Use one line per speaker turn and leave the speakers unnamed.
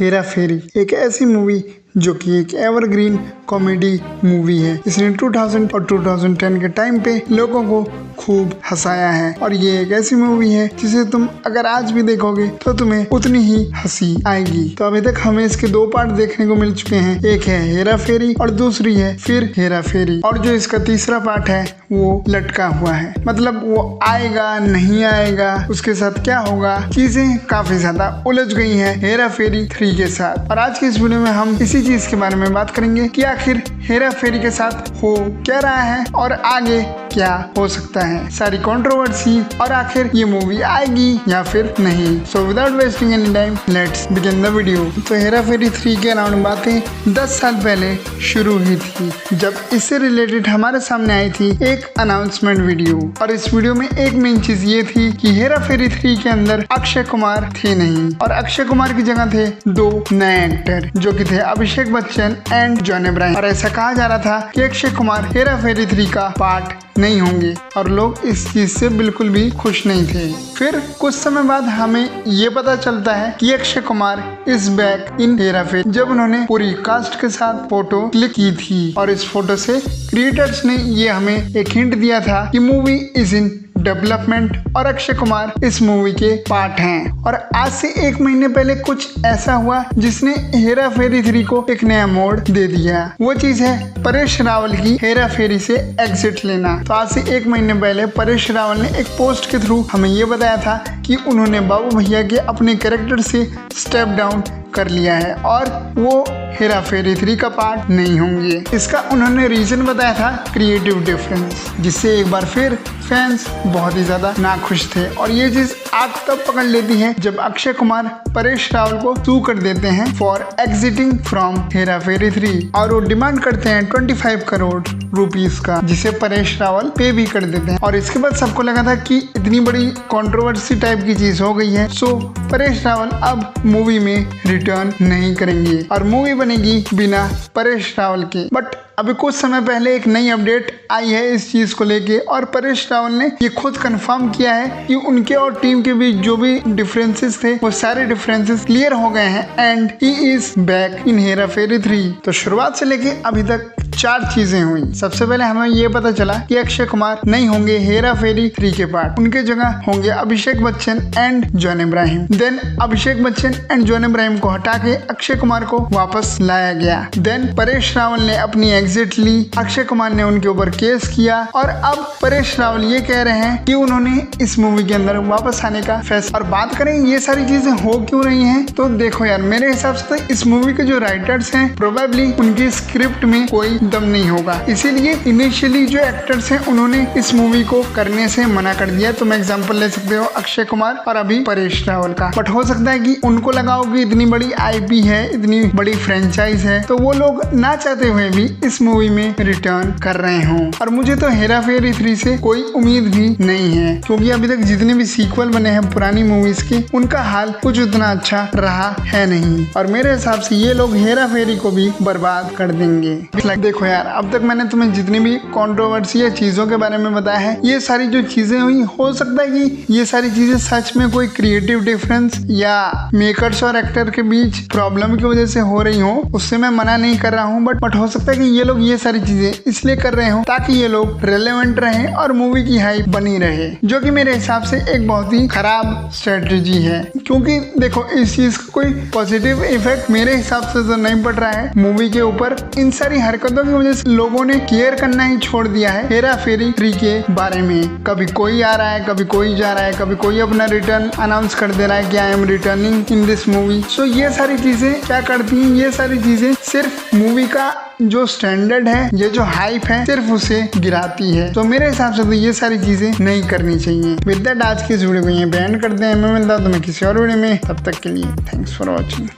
हेरा फेरी एक ऐसी मूवी जो कि एक एवरग्रीन कॉमेडी मूवी है। इसने 2000 और 2010 के टाइम पे लोगों को खूब हंसाया है और ये एक ऐसी मूवी है जिसे तुम अगर आज भी देखोगे तो तुम्हें उतनी ही हंसी आएगी। तो अभी तक हमें इसके 2 पार्ट देखने को मिल चुके हैं, एक है हेरा फेरी और दूसरी है फिर हेरा फेरी, और जो इसका तीसरा पार्ट है वो लटका हुआ है। मतलब वो आएगा नहीं आएगा, उसके साथ क्या होगा, चीजें काफी ज्यादा उलझ गई हैं हेरा फेरी 3 के साथ। और आज की इस वीडियो में हम इसी चीज के बारे में बात करेंगे कि आखिर हेरा फेरी के साथ हो क्या रहा है और आगे क्या हो सकता है, सारी कंट्रोवर्सी, और आखिर ये मूवी आएगी या फिर नहीं। So without wasting any time let's begin the video. तो हेरा फेरी 3 के अराउंड बातें 10 साल पहले शुरू हुई थी, जब इससे रिलेटेड हमारे सामने आई थी एक अनाउंसमेंट वीडियो। और इस वीडियो में एक मेन चीज ये थी कि हेरा फेरी 3 के अंदर अक्षय कुमार थे नहीं, और अक्षय कुमार की जगह थे 2 नए एक्टर जो कि थे अभिषेक बच्चन एंड जॉन अब्राहम। और ऐसा कहा जा रहा था कि अक्षय कुमार हेरा फेरी 3 का पार्ट नहीं होंगे, और लोग इस चीज से बिल्कुल भी खुश नहीं थे। फिर कुछ समय बाद हमें ये पता चलता है कि Akshay Kumar is back in Hera Pheri, जब उन्होंने पूरी कास्ट के साथ फोटो क्लिक की थी। और इस फोटो से क्रिएटर्स ने ये हमें एक हिंट दिया था कि मूवी इज इन डेवलपमेंट और अक्षय कुमार इस मूवी के पार्ट हैं। और आज से 1 महीने पहले कुछ ऐसा हुआ जिसने हेरा फेरी 3 को एक नया मोड़ दे दिया। वो चीज है परेश रावल की हेरा फेरी से एग्जिट लेना। तो आज से 1 महीने पहले परेश रावल ने एक पोस्ट के थ्रू हमें ये बताया था कि उन्होंने बाबू भैया के अपने कैरेक्टर से स्टेप डाउन कर लिया है और वो हेरा फेरी 3 का पार्ट नहीं होंगे। इसका उन्होंने रीजन बताया था क्रिएटिव डिफरेंस, जिससे एक बार फिर फैंस बहुत ही ज्यादा नाखुश थे। और ये चीज आग तब पकड़ लेती है जब अक्षय कुमार परेश रावल को सू कर देते हैं for exiting from Hera Pheri 3, और वो डिमांड करते हैं 25 करोड़ रुपीस का, जिसे परेश रावल पे भी कर देते हैं। और इसके बाद सबको लगा था कि इतनी बड़ी कंट्रोवर्सी टाइप की चीज हो गई है, सो परेश रावल अब मूवी में रिटर्न नहीं करेंगे और मूवी बनेगी बिना परेश रावल के। बट अभी कुछ समय पहले एक नई अपडेट आई है इस चीज को लेके, और परेश रावल ने ये खुद कंफर्म किया है कि उनके और टीम के बीच जो भी डिफरेंसेस थे वो सारे डिफरेंसेस क्लियर हो गए हैं and he is back in Hera Pheri 3। तो शुरुआत से लेके अभी तक 4 चीजें हुई। सबसे पहले हमें ये पता चला कि अक्षय कुमार नहीं होंगे हेरा फेरी 3 के पार्ट, उनके जगह होंगे Abhishek Bachchan and John Abraham. Then Abhishek Bachchan and John Abraham को हटा के अक्षय कुमार को वापस लाया गया। देन परेश रावल ने अपनी एग्जिट ली, अक्षय कुमार ने उनके ऊपर केस किया, और अब परेश रावल ये कह रहे हैं कि उन्होंने इस मूवी के अंदर वापस आने का फैसला। और बात करें ये सारी चीजें हो क्यों रही हैं, तो देखो यार, मेरे हिसाब से इस मूवी के जो राइटर्स हैं प्रोबेबली उनकी स्क्रिप्ट में कोई दम नहीं होगा, इसीलिए इनिशियली जो एक्टर्स हैं उन्होंने इस मूवी को करने से मना कर दिया। तुम एग्जांपल ले सकते हो अक्षय कुमार और अभी परेश रावल का। बट हो सकता है कि उनको लगाओ कि इतनी बड़ी आईपी है, इतनी बड़ी फ्रेंचाइज है, तो वो लोग ना चाहते हुए भी इस मूवी में रिटर्न कर रहे हों। और मुझे तो हेरा फेरी 3 से कोई उम्मीद भी नहीं है, क्योंकि अभी तक जितने भी सीक्वल बने हैं पुरानी मूवीज के, उनका हाल कुछ उतना अच्छा रहा है नहीं। और मेरे हिसाब से ये लोग हेरा फेरी को भी बर्बाद कर देंगे। देखो यार, अब तक मैंने तुम्हें जितनी भी कंट्रोवर्सी या चीजों के बारे में बताया है, ये सारी जो चीजें हुई, हो सकता है कि ये सारी चीजें सच में कोई क्रिएटिव डिफरेंस या मेकर्स और एक्टर के बीच प्रॉब्लम की वजह से हो रही हो, उससे मैं मना नहीं कर रहा हूँ। बट हो सकता है कि ये लोग ये सारी चीजें इसलिए कर रहे हो ताकि ये लोग रेलेवेंट रहे और मूवी की हाइप बनी रहे, जो कि मेरे हिसाब से एक बहुत ही खराब स्ट्रेटेजी है। क्योंकि देखो, इस चीज का कोई पॉजिटिव इफेक्ट मेरे हिसाब से तो नहीं पड़ रहा है मूवी के ऊपर। इन सारी हरकतों की वजह से लोगों ने केयर करना ही छोड़ दिया है हेरा फेरी 3 के बारे में। कभी कोई आ रहा है, कभी कोई जा रहा है, कभी कोई अपना रिटर्न अनाउंस कर दे रहा है कि I am returning in this movie. So ये सारी चीजें क्या करती हैं, ये सारी चीजें सिर्फ मूवी का जो स्टैंडर्ड है, ये जो हाइप है, सिर्फ उसे गिराती है। तो मेरे हिसाब से तो ये सारी चीजें नहीं करनी चाहिए। विद दैट आज की इस वीडियो को यहीं पे एंड करते हैं। मैं मिलता हूं तुम्हें किसी और वीडियो में, तब तक के लिए थैंक्स फॉर वॉचिंग।